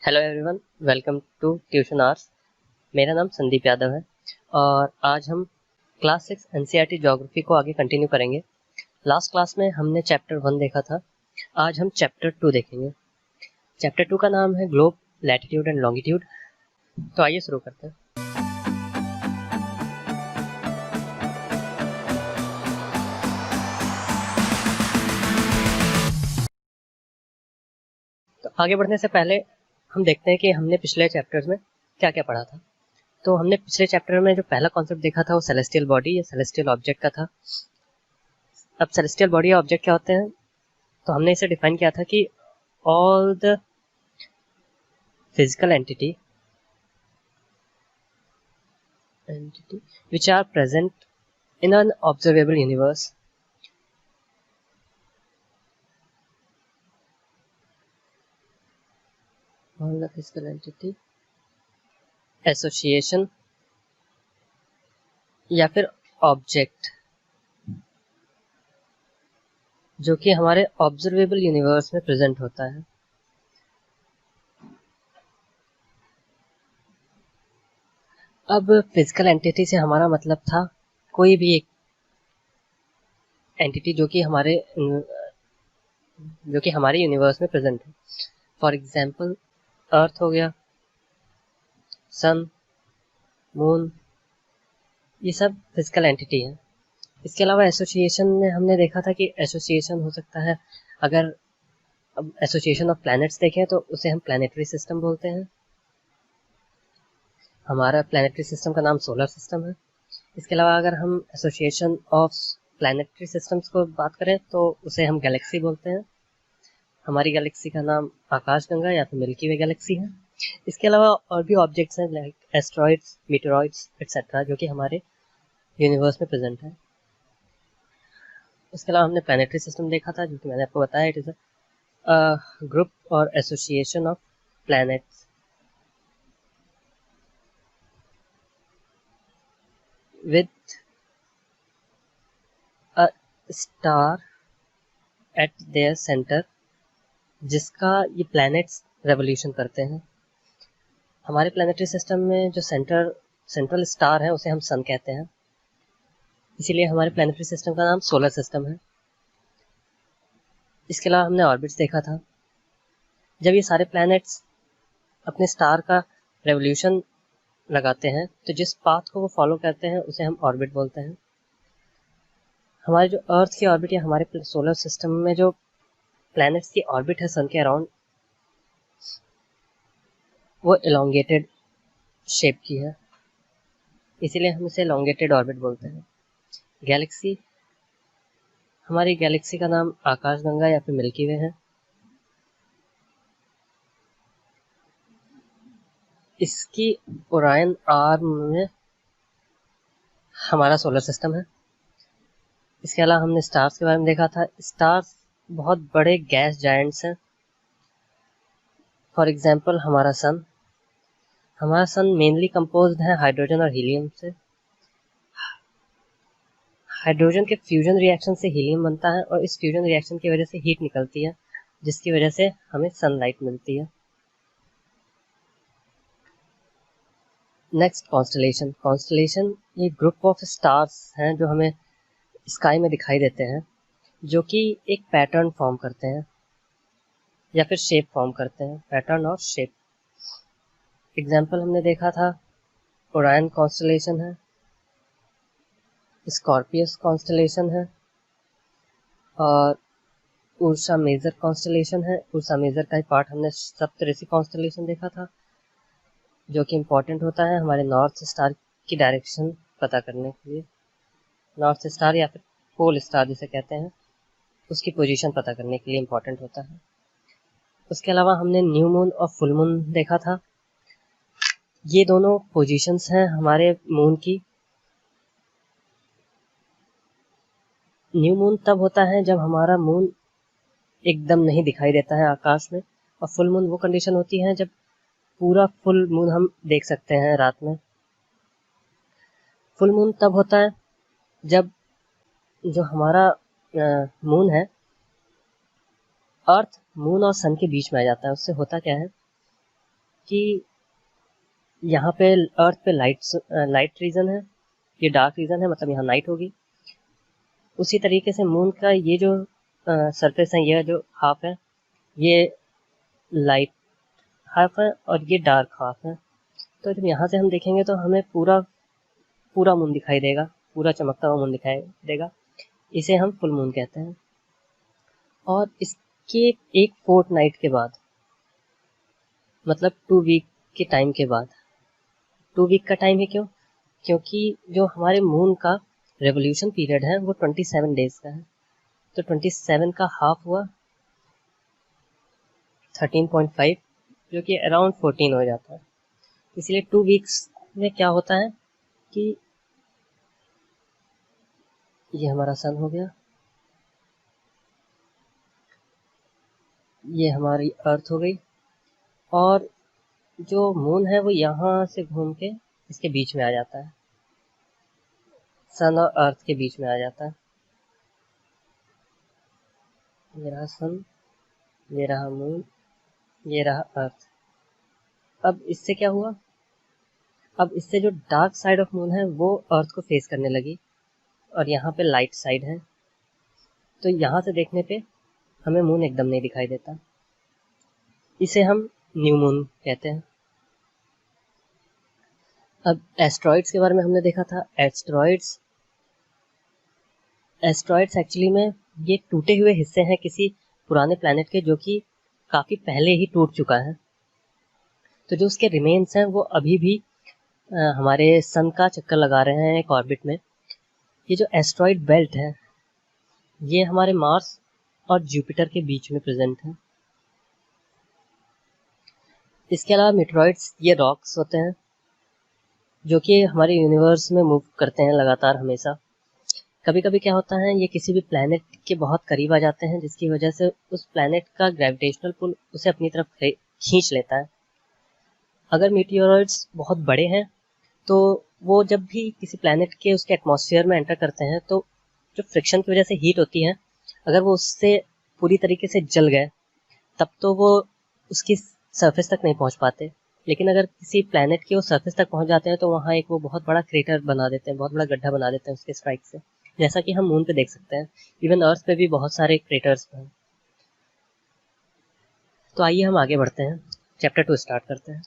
Hello everyone, welcome to tuition hours. मेरा नाम संदीप यादव है और आज हम क्लास 6 एनसीईआरटी ज्योग्राफी को आगे कंटिन्यू करेंगे। लास्ट क्लास में हमने चैप्टर 1 देखा था। आज हम चैप्टर 2 देखेंगे। चैप्टर 2 का नाम है ग्लोब, लैटिट्यूड एंड लॉन्गिट्यूड। तो आइए शुरू करते हैं। तो आगे बढ़ने से पहले हम देखते हैं कि हमने पिछले चैप्टर्स में क्या क्या पढ़ा था। तो हमने पिछले चैप्टर में जो पहला कॉन्सेप्ट देखा था वो सेलेस्टियल बॉडी या सेलेस्टियल ऑब्जेक्ट का था। अब सेलेस्टियल बॉडी या ऑब्जेक्ट क्या होते हैं, तो हमने इसे डिफाइन किया था कि all the physical entity which are present in an observable universe all the physical entity association या फिर ऑब्जेक्ट जो कि हमारे ऑब्जर्वेबल यूनिवर्स में प्रेजेंट होता है। अब फिजिकल एंटिटी से हमारा मतलब था कोई भी एक एंटिटी जो कि हमारे यूनिवर्स में प्रेजेंट है। फॉर एग्जांपल अर्थ हो गया, सन, मून, ये सब फिजिकल एंटिटी है। इसके अलावा एसोसिएशन में हमने देखा था कि एसोसिएशन हो सकता है, अगर अब एसोसिएशन ऑफ प्लैनेट्स देखें तो उसे हम प्लैनेटरी सिस्टम बोलते हैं। हमारा प्लैनेटरी सिस्टम का नाम सोलर सिस्टम है। इसके अलावा अगर हम एसोसिएशन ऑफ प्लैनेटरी सिस्टम्स को बात करें तो उसे हम गैलेक्सी बोलते हैं। हमारी गैलेक्सी का नाम आकाशगंगा या फिर मिल्की वे गैलेक्सी है। इसके अलावा और भी ऑब्जेक्ट्स हैं लाइक एस्ट्रॉइड्स, मीटेरॉइड्स एक्सेट्रा जो कि हमारे यूनिवर्स में प्रेजेंट है। इसके अलावा हमने प्लैनेटरी सिस्टम देखा था जो कि मैंने आपको बताया, इट इज़ अ ग्रुप और association of planets with a star at their center जिसका ये प्लैनेट्स रेवोल्यूशन करते हैं। हमारे प्लैनेटरी सिस्टम में जो सेंट्रल स्टार है उसे हम सन कहते हैं, इसीलिए हमारे प्लैनेटरी सिस्टम का नाम सोलर सिस्टम है। इसके अलावा हमने ऑर्बिट्स देखा था। जब ये सारे प्लैनेट्स अपने स्टार का रेवोल्यूशन लगाते हैं तो जिस पाथ को वो फॉलो करते हैं उसे हम ऑर्बिट बोलते हैं। हमारे जो अर्थ की ऑर्बिट या हमारे सोलर सिस्टम में जो प्लैनेट्स की ऑर्बिट है सन के अराउंड, वो एलोंगेटेड शेप की है, इसीलिए हम इसे एलोंगेटेड ऑर्बिट बोलते हैं। गैलेक्सी, हमारी गैलेक्सी का नाम आकाशगंगा या फिर मिल्की वे है। इसकी ओरायन आर्म में हमारा सोलर सिस्टम है। इसके अलावा हमने स्टार्स के बारे में देखा था। स्टार्स बहुत बड़े गैस जायंट्स हैं। फॉर एग्जांपल हमारा सन मेनली कंपोज्ड है हाइड्रोजन और हीलियम से। हाइड्रोजन के फ्यूजन रिएक्शन से हीलियम बनता है और इस फ्यूजन रिएक्शन की वजह से हीट निकलती है जिसकी वजह से हमें सनलाइट मिलती है। नेक्स्ट कॉन्स्टलेशन ये ग्रुप ऑफ स्टार्स हैं जो हमें स्काई में दिखाई देते हैं, जो कि एक पैटर्न फॉर्म करते हैं या फिर शेप फॉर्म करते हैं, पैटर्न और शेप। एग्जाम्पल हमने देखा था ओरायन कॉन्स्टलेशन है, स्कॉर्पियस कॉन्स्टलेशन है और उर्सा मेजर कॉन्स्टलेशन है। उर्सा मेजर का ही पार्ट हमने सप्तऋषि कॉन्स्टलेशन देखा था जो कि इम्पोर्टेंट होता है हमारे नॉर्थ स्टार की डायरेक्शन पता करने के लिए। नॉर्थ स्टार या फिर पोल स्टार जिसे कहते हैं, उसकी पोजीशन पता करने के लिए इम्पोर्टेंट होता है। उसके अलावा हमने न्यू मून और फुल मून देखा था। ये दोनों पोजीशंस हैं हमारे मून की। न्यू मून तब होता है जब हमारा मून एकदम नहीं दिखाई देता है आकाश में, और फुल मून वो कंडीशन होती है जब पूरा फुल मून हम देख सकते हैं रात में। फुल मून तब होता है जब जो हमारा मून है अर्थ, मून और सन के बीच में आ जाता है। उससे होता क्या है, कि यहाँ पे अर्थ पे लाइट रीजन है, ये डार्क रीजन है, मतलब यहाँ नाइट होगी। उसी तरीके से मून का ये जो सरफेस है, ये जो हाफ है, ये लाइट हाफ है और ये डार्क हाफ है। तो जब यहाँ से हम देखेंगे तो हमें पूरा पूरा मून दिखाई देगा, पूरा चमकता हुआ मून दिखाई देगा। इसे हम फुल मून कहते हैं। और इसके एक फोर्थ नाइट के बाद, मतलब 2 वीक के टाइम के बाद, 2 वीक का टाइम है क्यों? क्योंकि जो हमारे मून का रेवोल्यूशन पीरियड है वो 27 डेज का है। तो 27 का हाफ हुआ 13.5, जो कि अराउंड 14 हो जाता है। इसलिए 2 वीक्स में क्या होता है कि ये हमारा सन हो गया, ये हमारी अर्थ हो गई, और जो मून है वो यहाँ से घूम के इसके बीच में आ जाता है, सन और अर्थ के बीच में आ जाता है। ये रहा सन, ये रहा मून, ये रहा अर्थ। अब इससे क्या हुआ? अब इससे जो डार्क साइड ऑफ मून है वो अर्थ को फेस करने लगी और यहाँ पे लाइट साइड है। तो यहाँ से देखने पे हमें मून एकदम नहीं दिखाई देता। इसे हम न्यू मून कहते हैं। अब एस्ट्रॉइड्स के बारे में हमने देखा था। एस्ट्रॉइड्स एक्चुअली में ये टूटे हुए हिस्से हैं किसी पुराने प्लैनेट के, जो कि काफ़ी पहले ही टूट चुका है। तो जो उसके रिमेन्स हैं वो अभी भी हमारे सन का चक्कर लगा रहे हैं एक ऑर्बिट में। ये जो एस्ट्रॉइड बेल्ट है ये हमारे मार्स और जुपिटर के बीच में प्रेजेंट है। इसके अलावा मेटेरॉइड्स ये रॉक्स होते हैं जो कि हमारे यूनिवर्स में मूव करते हैं लगातार हमेशा। कभी कभी क्या होता है, ये किसी भी प्लैनेट के बहुत करीब आ जाते हैं, जिसकी वजह से उस प्लैनेट का ग्रेविटेशनल पुल उसे अपनी तरफ खींच लेता है। अगर मीटियोरॉइड्स बहुत बड़े हैं तो वो जब भी किसी प्लैनेट के उसके एटमॉस्फेयर में एंटर करते हैं तो जो फ्रिक्शन की वजह से हीट होती है, अगर वो उससे पूरी तरीके से जल गए तब तो वो उसकी सरफेस तक नहीं पहुंच पाते। लेकिन अगर किसी प्लैनेट के वो सरफेस तक पहुंच जाते हैं तो वहाँ एक वो बहुत बड़ा क्रेटर बना देते हैं, बहुत बड़ा गड्ढा बना देते हैं उसके स्ट्राइक से, जैसा कि हम मून पे देख सकते हैं। इवन अर्थ पे भी बहुत सारे क्रेटर्स हैं। तो आइए हम आगे बढ़ते हैं, चैप्टर 2 स्टार्ट करते हैं।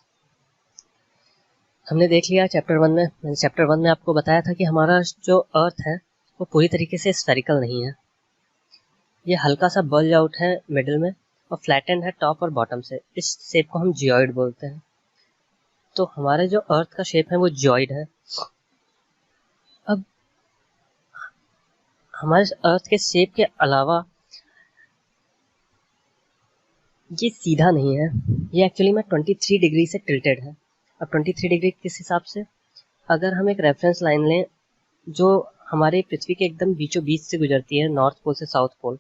हमने देख लिया चैप्टर 1 में, मैंने चैप्टर 1 में आपको बताया था कि हमारा जो अर्थ है वो पूरी तरीके से स्फेरिकल नहीं है। ये हल्का सा बल्ज आउट है मिडिल में और फ्लैटेंड है टॉप और बॉटम से। इस शेप को हम जियोइड बोलते हैं। तो हमारे जो अर्थ का शेप है वो जियोइड है। अब हमारे अर्थ के शेप के अलावा ये सीधा नहीं है, ये एक्चुअली में 23 डिग्री से टिल्टेड है। अब 23 डिग्री किस हिसाब से? अगर हम एक रेफरेंस लाइन लें जो हमारे पृथ्वी के एकदम बीचों बीच से गुजरती है, नॉर्थ पोल से साउथ पोल,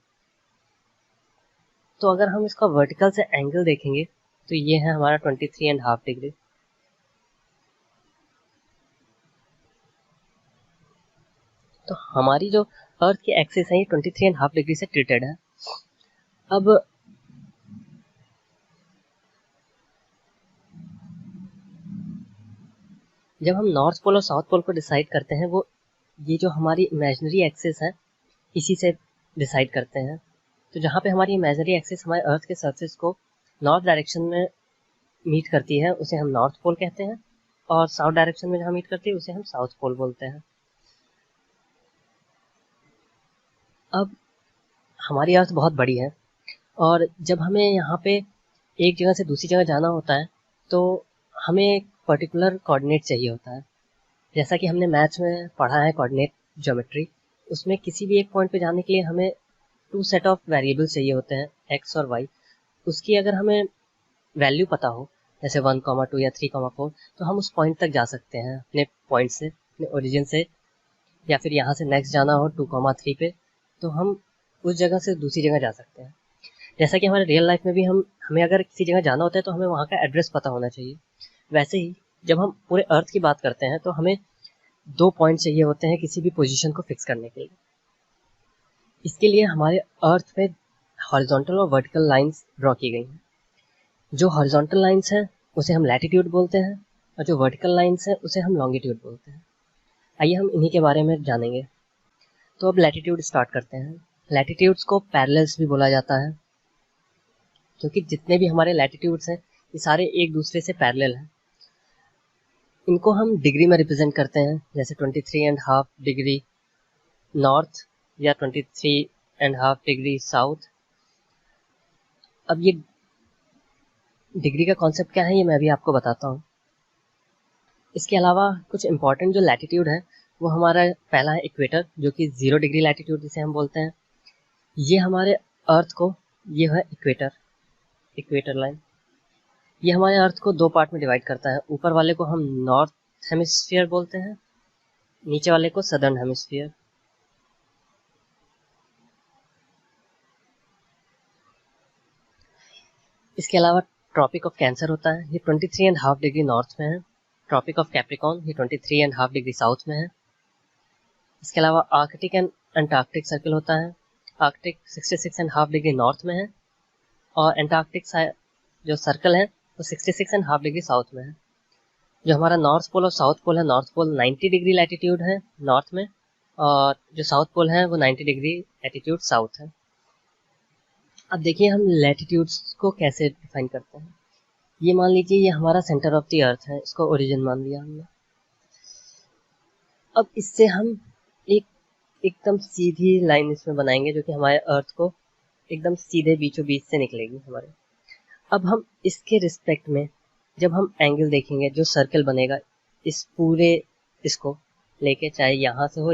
तो अगर हम इसका वर्टिकल से एंगल देखेंगे तो ये है हमारा 23.5 डिग्री। तो हमारी जो अर्थ की एक्सिस है ये 23.5 डिग्री से टिल्टेड है। अब जब हम नॉर्थ पोल और साउथ पोल को डिसाइड करते हैं, वो ये जो हमारी इमेजिनरी एक्सिस है इसी से डिसाइड करते हैं। तो जहाँ पे हमारी इमेजिनरी एक्सिस हमारे अर्थ के सरफेस को नॉर्थ डायरेक्शन में मीट करती है उसे हम नॉर्थ पोल कहते हैं, और साउथ डायरेक्शन में जहाँ मीट करती है उसे हम साउथ पोल बोलते हैं। अब हमारी अर्थ बहुत बड़ी है और जब हमें यहाँ पे एक जगह से दूसरी जगह जाना होता है तो हमें एक पर्टिकुलर कोऑर्डिनेट चाहिए होता है। जैसा कि हमने मैथ्स में पढ़ा है कोऑर्डिनेट ज्योमेट्री, उसमें किसी भी एक पॉइंट पे जाने के लिए हमें 2 सेट ऑफ वेरिएबल्स चाहिए होते हैं, एक्स और वाई। उसकी अगर हमें वैल्यू पता हो, जैसे 1, 2 या 3, 4, तो हम उस पॉइंट तक जा सकते हैं अपने पॉइंट से, अपने ओरिजिन से। या फिर यहाँ से नेक्स्ट जाना हो 2, 3 पे, तो हम उस जगह से दूसरी जगह जा सकते हैं। जैसा कि हमारे रियल लाइफ में भी हमें अगर किसी जगह जाना होता है तो हमें वहाँ का एड्रेस पता होना चाहिए। वैसे ही जब हम पूरे अर्थ की बात करते हैं तो हमें 2 पॉइंट चाहिए होते हैं किसी भी पोजीशन को फिक्स करने के लिए। इसके लिए हमारे अर्थ पे हॉरिजॉन्टल और वर्टिकल लाइंस ड्रॉ की गई हैं। जो हॉरिजॉन्टल लाइंस हैं उसे हम लैटिट्यूड बोलते हैं, और जो वर्टिकल लाइन्स हैं उसे हम लॉन्गिट्यूड बोलते हैं। आइए हम इन्हीं के बारे में जानेंगे। तो अब लैटिट्यूड स्टार्ट करते हैं। लैटिट्यूड्स को पैरेलल्स भी बोला जाता है, क्योंकि जितने भी हमारे लैटिट्यूड्स हैं ये सारे एक दूसरे से पैरेलल हैं। इनको हम डिग्री में रिप्रेजेंट करते हैं, जैसे 23.5 डिग्री नॉर्थ या 23.5 डिग्री साउथ। अब ये डिग्री का कॉन्सेप्ट क्या है ये मैं अभी आपको बताता हूँ। इसके अलावा कुछ इम्पॉर्टेंट जो लैटिट्यूड है वो हमारा पहला है इक्वेटर, जो कि 0 डिग्री लैटिट्यूड जिसे हम बोलते हैं। ये हमारे अर्थ को, ये है इक्वेटर लाइन, ये हमारे अर्थ को दो पार्ट में डिवाइड करता है। ऊपर वाले को हम नॉर्थ हेमिस्फीयर बोलते हैं, नीचे वाले को सदर्न हेमिस्फीयर। इसके अलावा ट्रॉपिक ऑफ कैंसर होता है, ये 23.5 डिग्री नॉर्थ में है। ट्रॉपिक ऑफ कैप्रिकॉर्न ये 23.5 डिग्री साउथ में है। इसके अलावा आर्कटिक एंड अंटार्कटिक सर्कल होता है। आर्कटिक 66.5 डिग्री नॉर्थ में है, और अंटार्कटिक जो सर्कल है वो 66.5 डिग्री साउथ में है। जो हमारा नॉर्थ पोल और साउथ पोल है, नॉर्थ पोल 90 डिग्री लैटिट्यूड है नॉर्थ में, और जो साउथ पोल है वो 90 डिग्री लैटिट्यूड साउथ है। अब देखिए हम लैटिट्यूड्स को कैसे डिफाइन करते हैं। ये मान लीजिए ये हमारा सेंटर ऑफ द अर्थ है, इसको ओरिजिन मान लिया हमने। अब इससे हम एकदम सीधी लाइन इसमें बनाएंगे, जो कि हमारे अर्थ को एकदम सीधे बीचों बीच से निकलेगी हमारे। अब हम इसके रिस्पेक्ट में जब हम एंगल देखेंगे, जो सर्कल बनेगा इस पूरे इसको लेके, चाहे यहाँ से हो,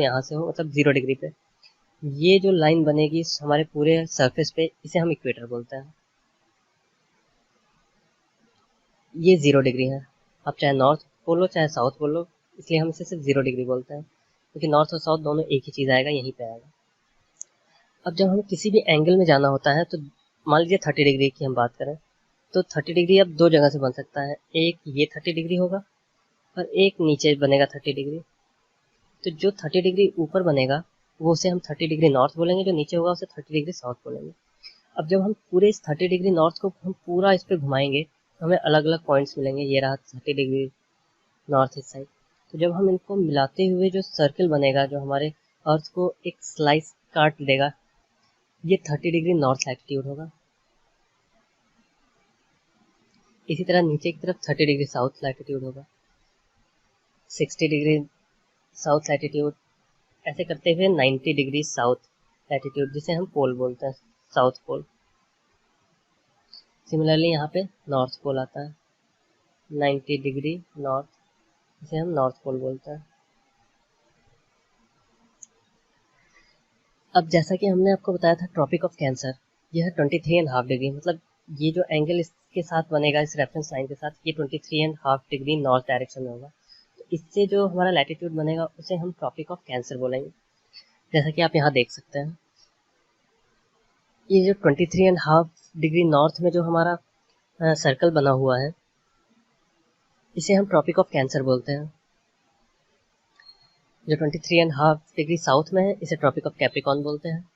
मतलब 0 डिग्री पे, ये जो लाइन बनेगी हमारे पूरे सरफेस पे, इसे हम इक्वेटर बोलते हैं। ये 0 डिग्री है। अब चाहे नॉर्थ पोल हो चाहे साउथ पोल हो, इसलिए हम इसे सिर्फ 0 डिग्री बोलते हैं, क्योंकि नॉर्थ और साउथ दोनों एक ही चीज़ आएगा, यहीं पे आएगा। अब जब हमें किसी भी एंगल में जाना होता है, तो मान लीजिए 30 डिग्री की हम बात करें, तो 30 डिग्री अब दो जगह से बन सकता है। एक ये 30 डिग्री होगा और एक नीचे बनेगा 30 डिग्री। तो जो 30 डिग्री ऊपर बनेगा वो उसे हम 30 डिग्री नॉर्थ बोलेंगे, जो नीचे होगा उसे 30 डिग्री साउथ बोलेंगे। अब जब हम पूरे इस 30 डिग्री नॉर्थ को हम पूरा इस पर घुमाएंगे तो हमें अलग अलग पॉइंट्स मिलेंगे। ये रहा 30 डिग्री नॉर्थ इस साइड। तो जब हम इनको मिलाते हुए जो सर्कल बनेगा, जो हमारे अर्थ को एक स्लाइस काट देगा, ये 30 डिग्री नॉर्थ लैटिट्यूड होगा। इसी तरह नीचे की तरफ 30 डिग्री साउथ लैटिट्यूड होगा, 60 डिग्री साउथ लैटिट्यूड, ऐसे करते हुए 90 डिग्री साउथ लैटिट्यूड, जिसे हम पोल बोलते हैं, साउथ पोल। सिमिलरली यहाँ पे नॉर्थ पोल आता है, 90 डिग्री नॉर्थ, जिसे हम नॉर्थ पोल बोलते हैं। अब जैसा कि हमने आपको बताया था ट्रॉपिक ऑफ कैंसर, यह है 23.5 डिग्री, मतलब ये जो एंगल इसके साथ बनेगा, इस रेफरेंस लाइन के साथ, ये 23.5 डिग्री नॉर्थ डायरेक्शन में होगा। तो इससे जो हमारा लैटिट्यूड बनेगा उसे हम ट्रॉपिक ऑफ कैंसर बोलेंगे। जैसा कि आप यहाँ देख सकते हैं, ये जो 23.5 डिग्री नॉर्थ में जो हमारा सर्कल बना हुआ है, इसे हम ट्रॉपिक ऑफ कैंसर बोलते हैं। जो 23.5 डिग्री साउथ में है, इसे ट्रॉपिक ऑफ कैप्रिकॉर्न बोलते हैं।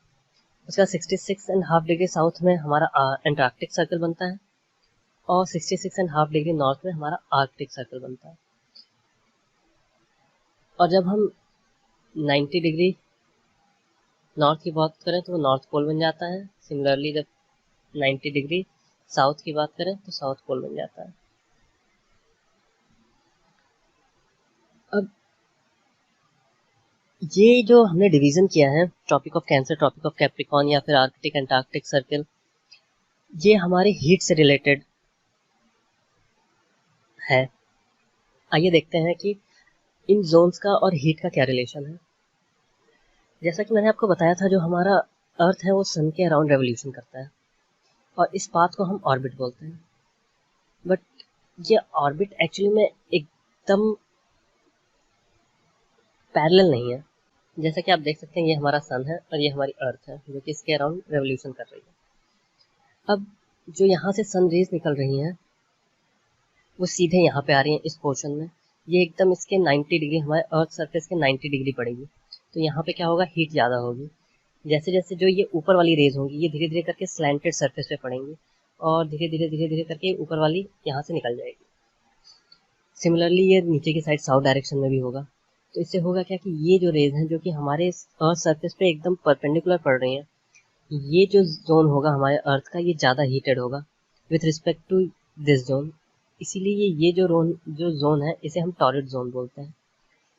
उसका 66.5 डिग्री साउथ में हमारा अंटार्कटिक सर्कल बनता है, और 66.5 डिग्री नॉर्थ में हमारा आर्कटिक सर्कल बनता है। और जब हम 90 डिग्री नॉर्थ की बात करें तो वो नॉर्थ पोल बन जाता है। सिमिलरली जब 90 डिग्री साउथ की बात करें तो साउथ पोल बन जाता है। अब ये जो हमने डिवीजन किया है, Tropic of Cancer, Tropic of Capricorn या फिर आर्कटिक अंटार्कटिक सर्कल, ये हमारे हीट से रिलेटेड है। आइए देखते हैं कि इन जोन्स का और हीट का क्या रिलेशन है। जैसा कि मैंने आपको बताया था, जो हमारा अर्थ है वो सन के अराउंड रेवोल्यूशन करता है, और इस पाथ को हम ऑर्बिट बोलते हैं। बट ये ऑर्बिट एक्चुअली में एकदम पैरेलल नहीं है। जैसा कि आप देख सकते हैं, ये हमारा सन है और ये हमारी अर्थ है, जो कि इसके अराउंड रेवोल्यूशन कर रही है। अब जो यहाँ से सन रेज निकल रही हैं वो सीधे यहाँ पे आ रही हैं इस पोर्शन में। ये एकदम इसके 90 डिग्री, हमारे अर्थ सरफेस के 90 डिग्री पड़ेगी। तो यहाँ पे क्या होगा, हीट ज़्यादा होगी। जैसे जैसे जो ये ऊपर वाली रेज होंगी, ये धीरे धीरे करके स्लैंटेड सरफेस पे पड़ेंगी, और धीरे धीरे करके ऊपर वाली यहाँ से निकल जाएगी। सिमिलरली ये नीचे की साइड साउथ डायरेक्शन में भी होगा। तो इससे होगा क्या कि ये जो रेज हैं जो कि हमारे अर्थ सरफेस पे एकदम परपेंडिकुलर पड़ रही हैं, ये जो जोन होगा हमारे अर्थ का, ये ज़्यादा हीटेड होगा with respect to this zone. इसीलिए ये जो जोन है इसे हम टॉरिड जोन बोलते हैं।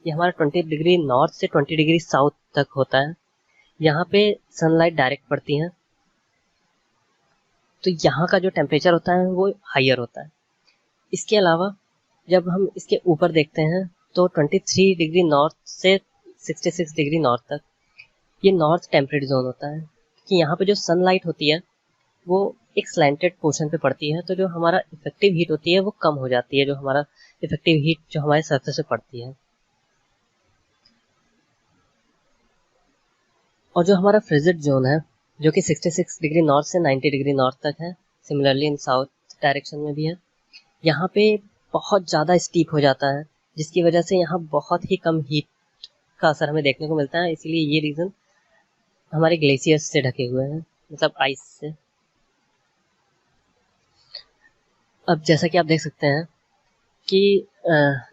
ये हमारा 20 डिग्री नॉर्थ से 20 डिग्री साउथ तक होता है। यहाँ पे सनलाइट डायरेक्ट पड़ती है, तो यहाँ का जो टेम्परेचर होता है वो हाइयर होता है। इसके अलावा जब हम इसके ऊपर देखते हैं तो 23 डिग्री नॉर्थ से 66 डिग्री नॉर्थ तक ये नॉर्थ टेम्परेट जोन होता है, कि यहाँ पे जो सनलाइट होती है वो एक स्लैंटेड पोर्शन पे पड़ती है, तो जो हमारा इफेक्टिव हीट होती है वो कम हो जाती है, जो हमारा इफेक्टिव हीट जो हमारे सरफेस पे पड़ती है। और जो हमारा फ्रिजिड जोन है जो कि 66 डिग्री नॉर्थ से 90 डिग्री नॉर्थ तक है, सिमिलरली इन साउथ डायरेक्शन में भी है, यहाँ पे बहुत ज़्यादा स्टीप हो जाता है, जिसकी वजह से यहाँ बहुत ही कम हीट का असर हमें देखने को मिलता है। इसीलिए ये रीज़न हमारे ग्लेशियर्स से ढके हुए हैं, मतलब आइस से। अब जैसा कि आप देख सकते हैं कि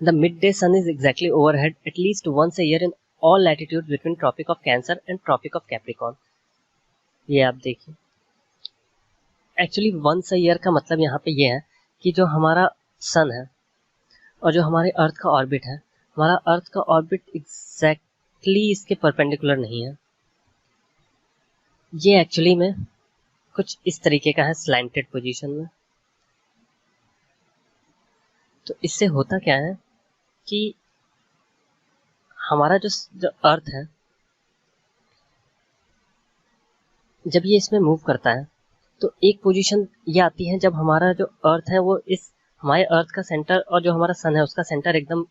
the midday sun is exactly overhead at least once a year in all latitude between Tropic of Cancer and Tropic of Capricorn. ये आप देखिए, एक्चुअली वंस अ ईयर का मतलब यहाँ पे ये है कि जो हमारा सन है और जो हमारे अर्थ का ऑर्बिट है, हमारा अर्थ का ऑर्बिट एग्जैक्टली इसके परपेंडिकुलर नहीं है। ये एक्चुअली में कुछ इस तरीके का है, स्लैंटेड पोजीशन में। तो इससे होता क्या है कि हमारा जो अर्थ है, जब ये इसमें मूव करता है तो एक पोजीशन ये आती है जब हमारा जो अर्थ है वो इस हमारे अर्थ का सेंटर और जो हमारा सन है उसका सेंटर एकदम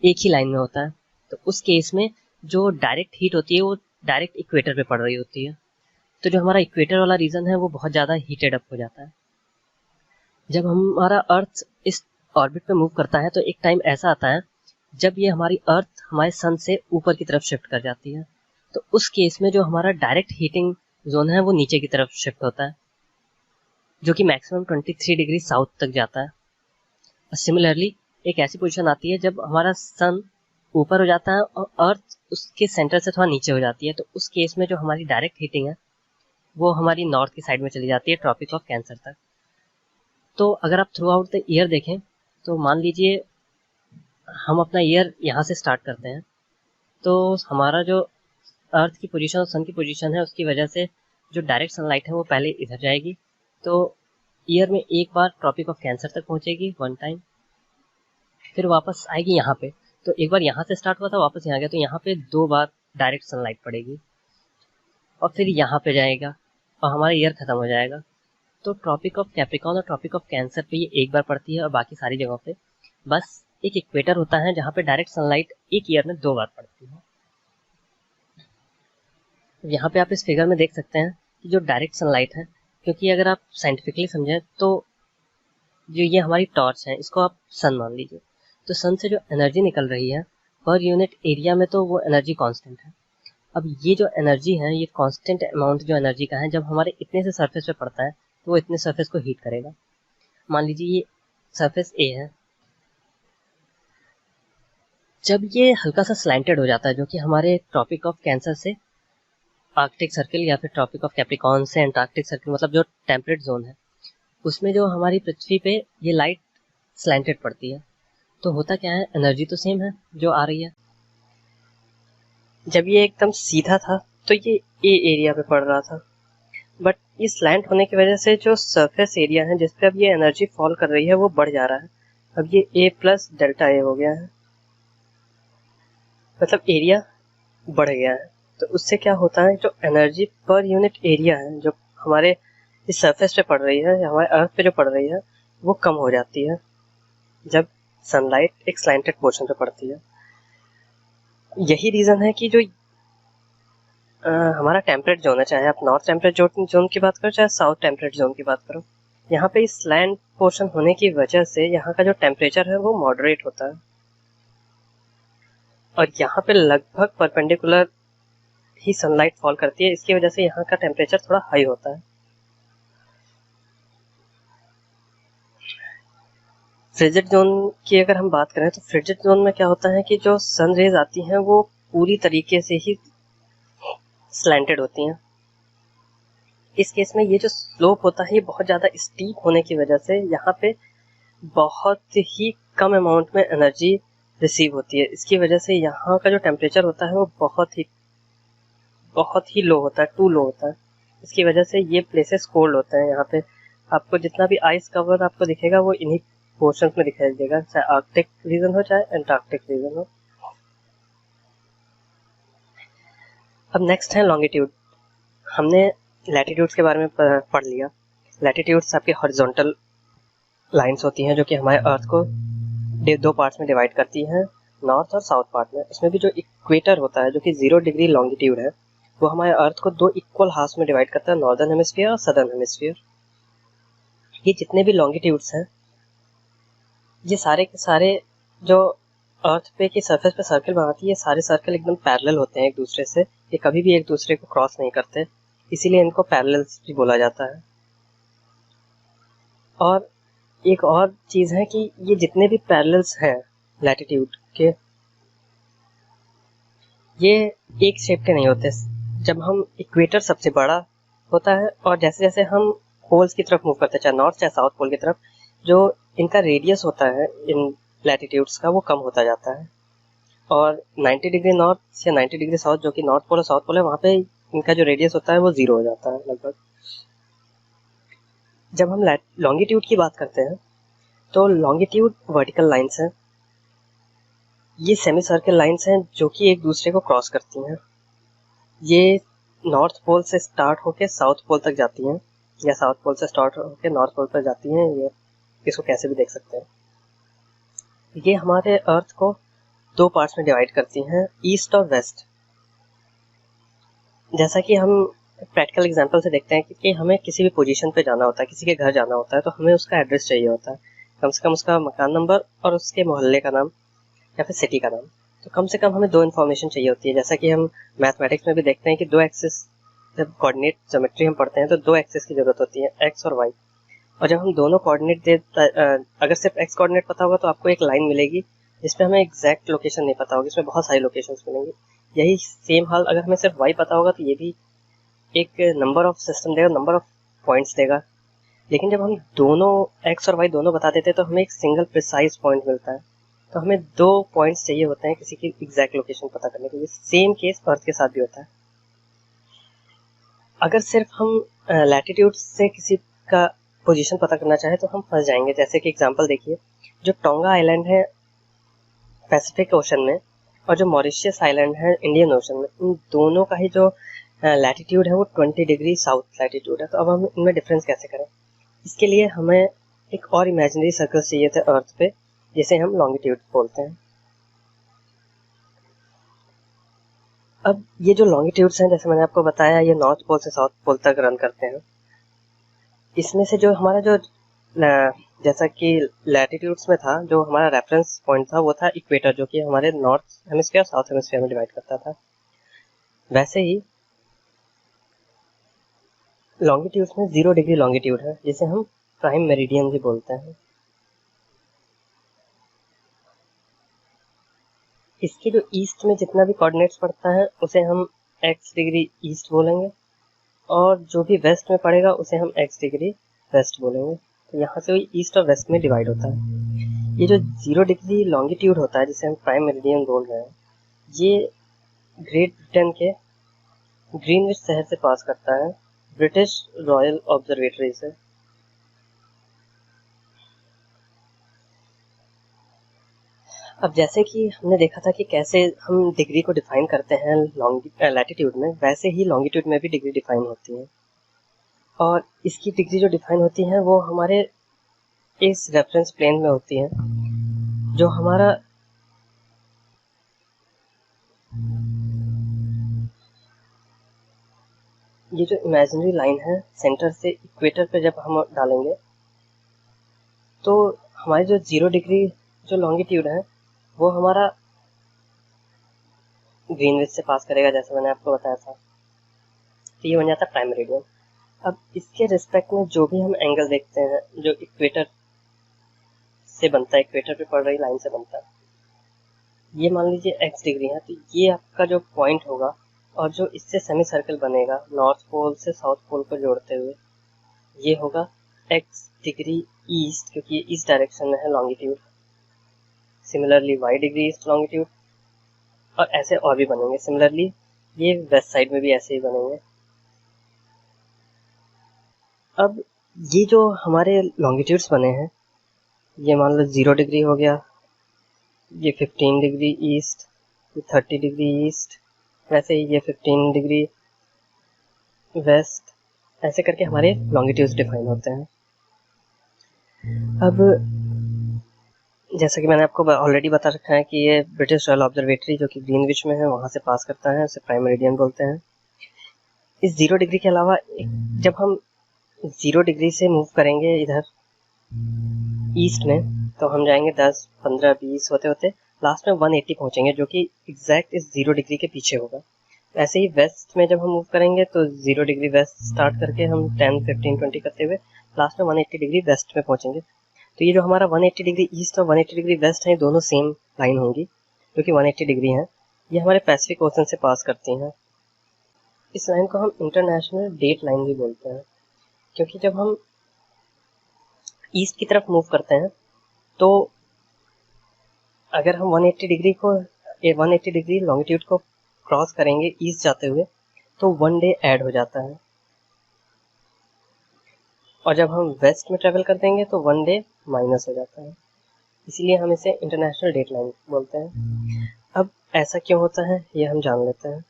एक ही लाइन में होता है। तो उस केस में जो डायरेक्ट हीट होती है वो डायरेक्ट इक्वेटर पे पड़ रही होती है, तो जो हमारा इक्वेटर वाला रीजन है वो बहुत ज़्यादा हीटेड अप हो जाता है। जब हमारा अर्थ इस ऑर्बिट पे मूव करता है तो एक टाइम ऐसा आता है जब ये हमारी अर्थ हमारे सन से ऊपर की तरफ शिफ्ट कर जाती है, तो उस केस में जो हमारा डायरेक्ट हीटिंग जोन है वो नीचे की तरफ शिफ्ट होता है, जो कि मैक्सिमम 23 डिग्री साउथ तक जाता है। और सिमिलरली एक ऐसी पोजीशन आती है जब हमारा सन ऊपर हो जाता है और अर्थ उसके सेंटर से थोड़ा नीचे हो जाती है, तो उस केस में जो हमारी डायरेक्ट हीटिंग है वो हमारी नॉर्थ की साइड में चली जाती है, ट्रॉपिक ऑफ कैंसर तक। तो अगर आप थ्रू आउट द ईयर देखें तो मान लीजिए हम अपना ईयर यहाँ से स्टार्ट करते हैं, तो हमारा जो अर्थ की पोजीशन और सन की पोजीशन है उसकी वजह से जो डायरेक्ट सनलाइट है वो पहले इधर जाएगी, तो ईयर में एक बार ट्रॉपिक ऑफ कैंसर तक पहुंचेगी वन टाइम, फिर वापस आएगी यहाँ पे। तो एक बार यहाँ से स्टार्ट हुआ था वापस यहाँ गया, तो यहाँ पे 2 बार डायरेक्ट सनलाइट पड़ेगी और फिर यहाँ पे जाएगा और हमारा ईयर खत्म हो जाएगा। तो ट्रॉपिक ऑफ कैप्रिकॉर्न और ट्रॉपिक ऑफ कैंसर पे ये एक बार पड़ती है और बाकी सारी जगहों पे बस एक इक्वेटर होता है जहाँ पे डायरेक्ट सनलाइट एक ईयर में 2 बार पड़ती है। यहाँ पे आप इस फिगर में देख सकते हैं कि जो डायरेक्ट सनलाइट है, क्योंकि अगर आप साइंटिफिकली समझें तो जो ये हमारी टॉर्च है इसको आप सन मान लीजिए, तो सन से जो एनर्जी निकल रही है पर यूनिट एरिया में तो वो एनर्जी कांस्टेंट है। अब ये जो एनर्जी है ये कांस्टेंट अमाउंट जो एनर्जी का है जब हमारे इतने से सरफेस पे पड़ता है तो वो इतने सरफेस को हीट करेगा। मान लीजिए ये सरफेस ए है, जब ये हल्का सा स्लैंटेड हो जाता है जो कि हमारे ट्रॉपिक ऑफ कैंसर से आर्कटिक सर्किल या फिर ट्रॉपिक ऑफ कैप्रिकॉर्न से एंटार्क्टिक सर्किल, मतलब जो टेम्परेट जोन है, उसमें जो हमारी पृथ्वी पे ये लाइट स्लैंटेड पड़ती है, तो होता क्या है एनर्जी तो सेम है जो आ रही है। जब ये एकदम सीधा था तो ये ए एरिया पे पड़ रहा था, बट ये स्लैंट होने की वजह से जो सरफेस एरिया है जिस पे अब ये एनर्जी फॉल कर रही है वो बढ़ जा रहा है। अब ये ए प्लस डेल्टा ए हो गया है, मतलब एरिया बढ़ गया है। तो उससे क्या होता है जो एनर्जी पर यूनिट एरिया है जो हमारे इस सरफेस पे पड़ रही है या हमारे अर्थ पे जो पड़ रही है वो कम हो जाती है जब सनलाइट एक स्लैंटेड पोर्शन पे पड़ती है। यही रीज़न है कि जो हमारा टेम्परेट जोन है, चाहे आप नॉर्थ टेम्परेट जोन की बात करो चाहे साउथ टेम्परेट जोन की बात करो, यहाँ पे इस लैंड पोर्शन होने की वजह से यहाँ का जो टेम्परेचर है वो मॉडरेट होता है और यहाँ पे लगभग परपेंडिकुलर ही सनलाइट फॉल करती है। इसकी वजह से यहाँ का टेम्परेचर थोड़ा हाई होता है। फ्रिजिड जोन की अगर हम बात करें तो फ्रिजिड जोन में क्या होता है कि जो सन रेज आती हैं वो पूरी तरीके से ही स्लैंटेड होती हैं। इस केस में ये जो स्लोप होता है ये बहुत ज़्यादा स्टीप होने की वजह से यहाँ पे बहुत ही कम अमाउंट में एनर्जी रिसीव होती है। इसकी वजह से यहाँ का जो टेम्परेचर होता है वो बहुत ही लो होता है, टू लो होता है। इसकी वजह से ये प्लेसेस कोल्ड होते हैं। यहाँ पे आपको जितना भी आइस कवर आपको दिखेगा वो इन्हीं पोर्शन में दिखाई देगा, चाहे आर्कटिक रीजन हो चाहे एंटार्क्टिक रीजन हो। अब नेक्स्ट है लॉन्गिट्यूड। हमने लैटिट्यूड्स के बारे में पढ़ लिया। लैटिट्यूड्स आपके हॉरिजॉन्टल लाइंस होती हैं जो कि हमारे अर्थ को दो पार्ट्स में डिवाइड करती हैं, नॉर्थ और साउथ पार्ट में। इसमें भी जो इक्वेटर होता है जो कि 0 डिग्री लॉन्गिट्यूड है वो हमारे अर्थ को दो इक्वल हाफ्स में डिवाइड करता है, नॉर्दर्न हेमिस्फीयर और सदर्न हेमिस्फीयर। ये जितने भी लॉन्गिट्यूड्स हैं ये सारे के सारे जो अर्थ पे की सरफेस पे सर्कल बनाती है, ये सारे सर्कल एकदम पैरेलल होते हैं एक दूसरे से। ये कभी भी एक दूसरे को क्रॉस नहीं करते, इसीलिए इनको पैरेलल्स भी बोला जाता है। और एक और चीज़ है कि ये जितने भी पैरेलल्स हैं लैटिट्यूड के, ये एक शेप के नहीं होते। जब हम इक्वेटर सबसे बड़ा होता है और जैसे जैसे हम पोल्स की तरफ मूव करते हैं, चाहे नॉर्थ चाहे साउथ पोल की तरफ, जो इनका रेडियस होता है इन लैटिट्यूड्स का वो कम होता जाता है। और 90 डिग्री नॉर्थ या 90 डिग्री साउथ जो कि नॉर्थ पोल और साउथ पोल है, वहाँ पे इनका जो रेडियस होता है वो 0 हो जाता है लगभग। जब हम लॉन्गिट्यूड की बात करते हैं तो लॉन्गिट्यूड वर्टिकल लाइंस हैं। ये सेमी सर्कल लाइंस हैं जो कि एक दूसरे को क्रॉस करती हैं। ये नॉर्थ पोल से स्टार्ट होके साउथ पोल तक जाती हैं या साउथ पोल से स्टार्ट होके नॉर्थ पोल पर जाती हैं। ये इसको कैसे भी देख सकते हैं। ये हमारे अर्थ को दो पार्ट्स में डिवाइड करती हैं, ईस्ट और वेस्ट। जैसा कि हम प्रैक्टिकल एग्जांपल से देखते हैं कि हमें किसी भी पोजीशन पे जाना होता है, किसी के घर जाना होता है, तो हमें उसका एड्रेस चाहिए होता है, कम से कम उसका मकान नंबर और उसके मोहल्ले का नाम या फिर सिटी का नाम। तो कम से कम हमें दो इन्फॉर्मेशन चाहिए होती है। जैसा कि हम मैथमेटिक्स में भी देखते हैं कि दो एक्सिस, जब कोऑर्डिनेट ज्योमेट्री हम पढ़ते हैं तो दो एक्सिस की जरूरत होती है, एक्स और वाई। और जब हम दोनों कोऑर्डिनेट अगर सिर्फ एक्स कोऑर्डिनेट पता होगा तो आपको एक लाइन मिलेगी जिसमें हमें एग्जैक्ट लोकेशन नहीं पता होगी, इसमें बहुत सारी लोकेशंस मिलेंगी। यही सेम हाल अगर हमें सिर्फ वाई पता होगा तो ये भी एक नंबर ऑफ सिस्टम देगा, नंबर ऑफ पॉइंट्स देगा। लेकिन जब हम दोनों एक्स और वाई दोनों बता देते हैं तो हमें एक सिंगल प्रिसाइज पॉइंट मिलता है। तो हमें दो पॉइंट्स चाहिए होते हैं किसी की एग्जैक्ट लोकेशन पता करने के लिए। सेम केस अर्थ के साथ भी होता है। अगर सिर्फ हम लैटिट्यूड से किसी का पोजीशन पता करना चाहे तो हम फंस जाएंगे। जैसे कि एग्जांपल देखिए, जो टोंगा आइलैंड है पैसिफिक ओशन में और जो मॉरिशियस आइलैंड है इंडियन ओशन में, इन दोनों का ही जो लैटिट्यूड है वो 20 डिग्री साउथ लैटिट्यूड है। तो अब हम इनमें डिफरेंस कैसे करें? इसके लिए हमें एक और इमेजिनरी सर्कल चाहिए थे अर्थ पे, जिसे हम लॉन्गिट्यूड बोलते हैं। अब ये जो लॉन्गिट्यूड्स हैं, जैसे मैंने आपको बताया, ये नॉर्थ पोल से साउथ पोल तक रन करते हैं। इसमें से जो हमारा जो जैसा कि लैटिट्यूड्स में था, जो हमारा रेफरेंस पॉइंट था वो था इक्वेटर, जो कि हमारे नॉर्थ हेमिस्फीयर साउथ हेमिस्फीयर में डिवाइड करता था। वैसे ही लॉन्गिट्यूड्स में 0 डिग्री लॉन्गिट्यूड है जिसे हम प्राइम मेरिडियन भी बोलते हैं। इसके जो ईस्ट में जितना भी कोऑर्डिनेट्स पड़ता है उसे हम x डिग्री ईस्ट बोलेंगे, और जो भी वेस्ट में पड़ेगा उसे हम x डिग्री वेस्ट बोलेंगे। तो यहाँ से वही ईस्ट और वेस्ट में डिवाइड होता है। ये जो 0 डिग्री लॉन्गिट्यूड होता है जिसे हम प्राइम मेरिडियन बोल रहे हैं, ये ग्रेट ब्रिटेन के ग्रीनविच शहर से पास करता है, ब्रिटिश रॉयल ऑब्जर्वेटरी से। अब जैसे कि हमने देखा था कि कैसे हम डिग्री को डिफाइन करते हैं लैटिट्यूड में, वैसे ही लॉन्गिट्यूड में भी डिग्री डिफाइन होती है। और इसकी डिग्री जो डिफाइन होती है वो हमारे इस रेफरेंस प्लेन में होती है, जो हमारा ये जो इमेजिनरी लाइन है सेंटर से इक्वेटर पे जब हम डालेंगे तो हमारी जो 0 डिग्री जो लॉन्गिट्यूड है वो हमारा ग्रीनविच से पास करेगा, जैसे मैंने आपको बताया था। तो ये बन जाता है प्राइम मेरिडियन। अब इसके रिस्पेक्ट में जो भी हम एंगल देखते हैं जो इक्वेटर से बनता है, इक्वेटर पे पड़ रही लाइन से बनता है। ये मान लीजिए x डिग्री है, तो ये आपका जो पॉइंट होगा और जो इससे सेमी सर्कल बनेगा नॉर्थ पोल से साउथ पोल को जोड़ते हुए, ये होगा x डिग्री ईस्ट, क्योंकि ये इस डायरेक्शन में है longitude. Similarly y degree east longitude, और ऐसे और भी बनेंगे। सिमिलरली ये वेस्ट साइड में भी ऐसे ही बनेंगे। अब ये जो हमारे लॉन्गिट्यूड्स बने हैं, ये मान लो 0 डिग्री हो गया, ये 15 डिग्री ईस्ट, ये 30 डिग्री ईस्ट, वैसे ही ये 15 डिग्री वेस्ट, ऐसे करके हमारे लॉन्गिट्यूड्स डिफाइन होते हैं। अब जैसा कि मैंने आपको ऑलरेडी बता रखा है कि ये ब्रिटिश रॉयल ऑब्जर्वेटरी जो कि ग्रीनविच में है, वहाँ से पास करता है, उसे प्राइम मेरिडियन बोलते हैं। इस 0 डिग्री के अलावा जब हम 0 डिग्री से मूव करेंगे इधर ईस्ट में, तो हम जाएंगे 10, 15, 20 होते होते लास्ट में 180 पहुंचेंगे, जो कि एग्जैक्ट इस 0 डिग्री के पीछे होगा। ऐसे ही वेस्ट में जब हम मूव करेंगे तो 0 डिग्री वेस्ट स्टार्ट करके हम 10, 15, 20 करते हुए लास्ट में 180 डिग्री वेस्ट में पहुंचेंगे। तो ये जो हमारा 180 डिग्री ईस्ट और 180 डिग्री वेस्ट है, दोनों सेम लाइन होंगी जो कि 180 डिग्री है। ये हमारे पैसिफिक ओशन से पास करती हैं। इस लाइन को हम इंटरनेशनल डेट लाइन भी बोलते हैं, क्योंकि जब हम ईस्ट की तरफ मूव करते हैं तो अगर हम 180 डिग्री लॉन्गिट्यूड को क्रॉस करेंगे ईस्ट जाते हुए, तो 1 डे ऐड हो जाता है। और जब हम वेस्ट में ट्रेवल कर देंगे तो 1 डे माइनस हो जाता है। इसीलिए हम इसे इंटरनेशनल डेट लाइन बोलते हैं। अब ऐसा क्यों होता है ये हम जान लेते हैं।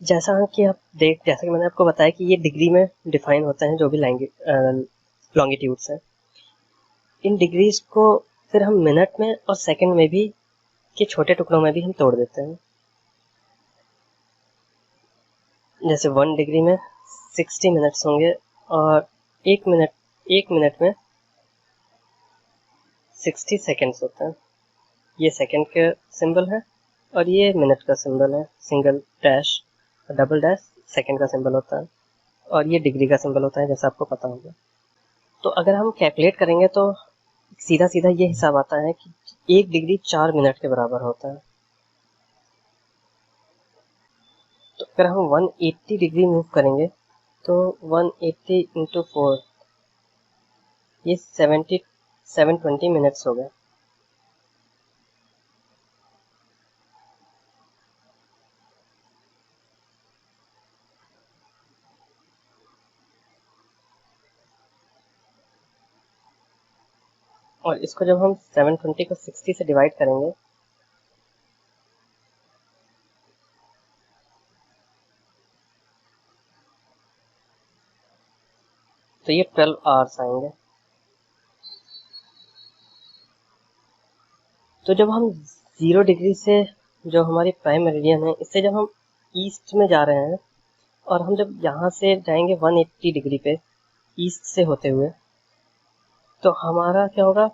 जैसा कि मैंने आपको बताया कि ये डिग्री में डिफाइन होता है जो भी लॉन्गिट्यूड्स हैं। इन डिग्रीज को फिर हम मिनट में और सेकंड में भी के छोटे टुकड़ों में भी हम तोड़ देते हैं। जैसे 1 डिग्री में 60 मिनट्स होंगे और एक मिनट में 60 सेकेंड्स होता है। ये सेकंड का सिंबल है और ये मिनट का सिंबल है। सिंगल डैश और डबल डैश सेकंड का सिंबल होता है और ये डिग्री का सिंबल होता है, जैसा आपको पता होगा। तो अगर हम कैलकुलेट करेंगे तो सीधा सीधा ये हिसाब आता है कि 1 डिग्री 4 मिनट के बराबर होता है। तो अगर हम 180 डिग्री मूव करेंगे तो 180 इंटू 4, ये 720 मिनट्स हो गए। और इसको जब हम 720 को 60 से डिवाइड करेंगे तो ये 12 आवर्स आएंगे। तो जब हम 0 डिग्री से जो हमारी प्राइम मेरिडियन है, इससे जब हम ईस्ट में जा रहे हैं और हम जब यहाँ से जाएंगे 180 डिग्री पे ईस्ट से होते हुए, तो हमारा क्या होगा,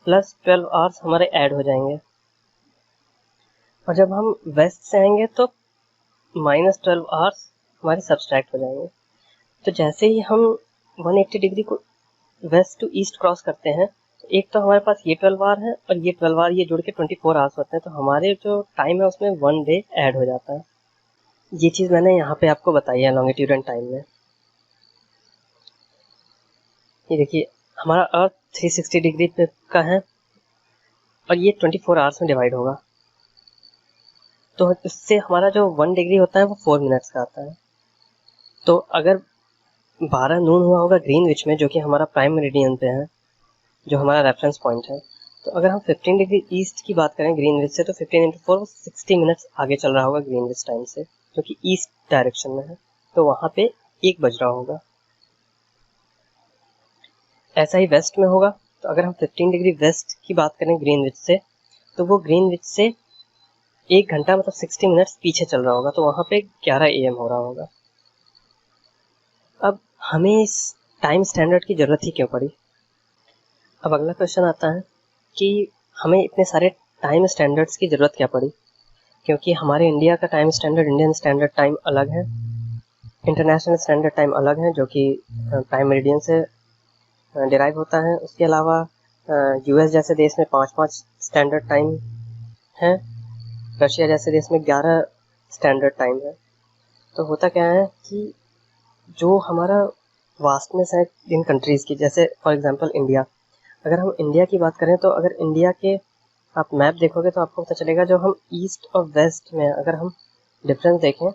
प्लस 12 आवर्स हमारे ऐड हो जाएंगे। और जब हम वेस्ट से आएंगे तो माइनस 12 आवर्स हमारे सब्सट्रैक्ट हो जाएंगे। तो जैसे ही हम 180 डिग्री को वेस्ट टू ईस्ट क्रॉस करते हैं, तो एक तो हमारे पास ये 12 आवर है और ये 12 आवर ये जुड़ के 24 आवर्स होते हैं। तो हमारे जो टाइम है उसमें 1 डे ऐड हो जाता है। ये चीज़ मैंने यहाँ पे आपको बताई है लॉन्गिट्यूड एंड टाइम में। ये देखिए हमारा अर्थ 360 डिग्री पे का है और ये 24 आवर्स में डिवाइड होगा, तो इससे हमारा जो 1 डिग्री होता है वो 4 मिनट्स का आता है। तो अगर 12 नून हुआ होगा ग्रीनविच में, जो कि हमारा प्राइम मेरिडियन पे है, जो हमारा रेफरेंस पॉइंट है, तो अगर हम 15 डिग्री ईस्ट की बात करें ग्रीनविच से, तो 15 इंटू 4 60 मिनट्स आगे चल रहा होगा ग्रीनविच टाइम से, जो कि ईस्ट डायरेक्शन में है। तो वहाँ पे 1 बज रहा होगा। ऐसा ही वेस्ट में होगा। तो अगर हम 15 डिग्री वेस्ट की बात करें ग्रीनविच से, तो वो ग्रीनविच से 1 घंटा मतलब 60 मिनट्स पीछे चल रहा होगा। तो वहाँ पे 11 AM हो रहा होगा। अब हमें इस टाइम स्टैंडर्ड की ज़रूरत ही क्यों पड़ी। अब अगला क्वेश्चन आता है कि हमें इतने सारे टाइम स्टैंडर्ड्स की ज़रूरत क्या पड़ी, क्योंकि हमारे इंडिया का time standard, Indian standard time अलग है, इंटरनेशनल स्टैंडर्ड टाइम अलग है, जो कि प्राइम मेरिडियन से डिराइव होता है। उसके अलावा यूएस जैसे देश में 5-5 स्टैंडर्ड टाइम है, रशिया जैसे देश में 11 स्टैंडर्ड टाइम है। तो होता क्या है कि जो हमारा वास्टनेस है इन कंट्रीज़ की, जैसे फॉर एग्जांपल इंडिया, अगर हम इंडिया की बात करें तो अगर इंडिया के आप मैप देखोगे तो आपको पता चलेगा, जो हम ईस्ट और वेस्ट में अगर हम डिफरेंस देखें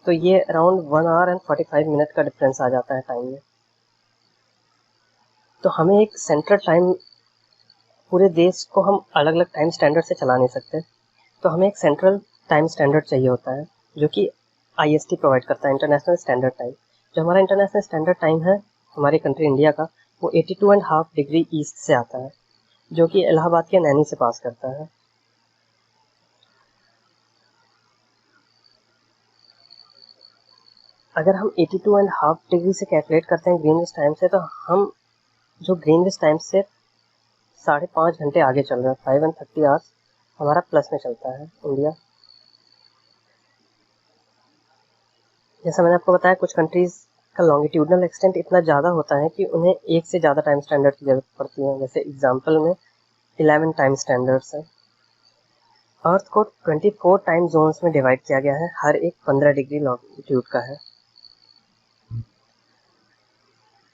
तो ये अराउंड 1 आवर एंड 45 मिनट का डिफरेंस आ जाता है टाइम में। तो हमें एक सेंट्रल टाइम, पूरे देश को हम अलग अलग टाइम स्टैंडर्ड से चला नहीं सकते, तो हमें एक सेंट्रल टाइम स्टैंडर्ड चाहिए होता है जो कि IST प्रोवाइड करता है, इंटरनेशनल स्टैंडर्ड टाइम। जो हमारा इंटरनेशनल स्टैंडर्ड टाइम है हमारी कंट्री इंडिया का, वो 82.5 डिग्री ईस्ट से आता है, जो कि इलाहाबाद के नैनी से पास करता है। अगर हम 82.5 डिग्री से कैलकुलेट करते हैं ग्रीनविच टाइम से, तो हम जो ग्रीनविच टाइम से 5.5 घंटे आगे चल रहे हैं, 5 and 30 आवर्स हमारा प्लस में चलता है इंडिया। जैसा मैंने आपको बताया, कुछ कंट्रीज़ का लॉन्गिट्यूडनल एक्सटेंट इतना ज़्यादा होता है कि उन्हें एक से ज़्यादा टाइम स्टैंडर्ड की ज़रूरत पड़ती है। जैसे एग्जांपल में 11 टाइम स्टैंडर्ड्स हैं। अर्थ को 24 टाइम जोन्स में डिवाइड किया गया है, हर एक 15 डिग्री लॉन्गिट्यूड का है।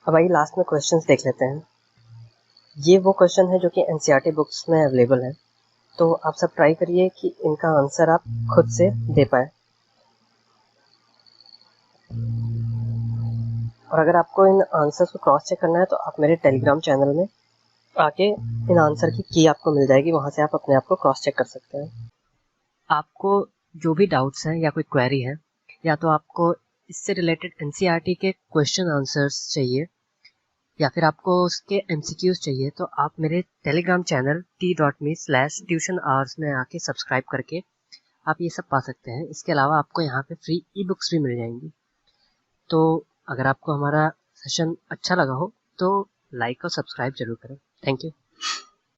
अब आइए लास्ट में क्वेश्चंस देख लेते हैं। ये वो क्वेश्चन है जो कि NCERT बुक्स में अवेलेबल है, तो आप सब ट्राई करिए कि इनका आंसर आप खुद से दे पाए। और अगर आपको इन आंसर्स को क्रॉस चेक करना है तो आप मेरे टेलीग्राम चैनल में आके इन आंसर की आपको मिल जाएगी, वहाँ से आप अपने आप को क्रॉस चेक कर सकते हैं। आपको जो भी डाउट्स हैं या कोई क्वेरी है, या तो आपको इससे रिलेटेड NCERT के क्वेश्चन आंसर्स चाहिए या फिर आपको उसके MCQs चाहिए, तो आप मेरे टेलीग्राम चैनल t.me/tutionhours में आके सब्सक्राइब करके आप ये सब पा सकते हैं। इसके अलावा आपको यहाँ पे फ्री ई-बुक्स भी मिल जाएंगी। तो अगर आपको हमारा सेशन अच्छा लगा हो तो लाइक और सब्सक्राइब जरूर करें। Thank you.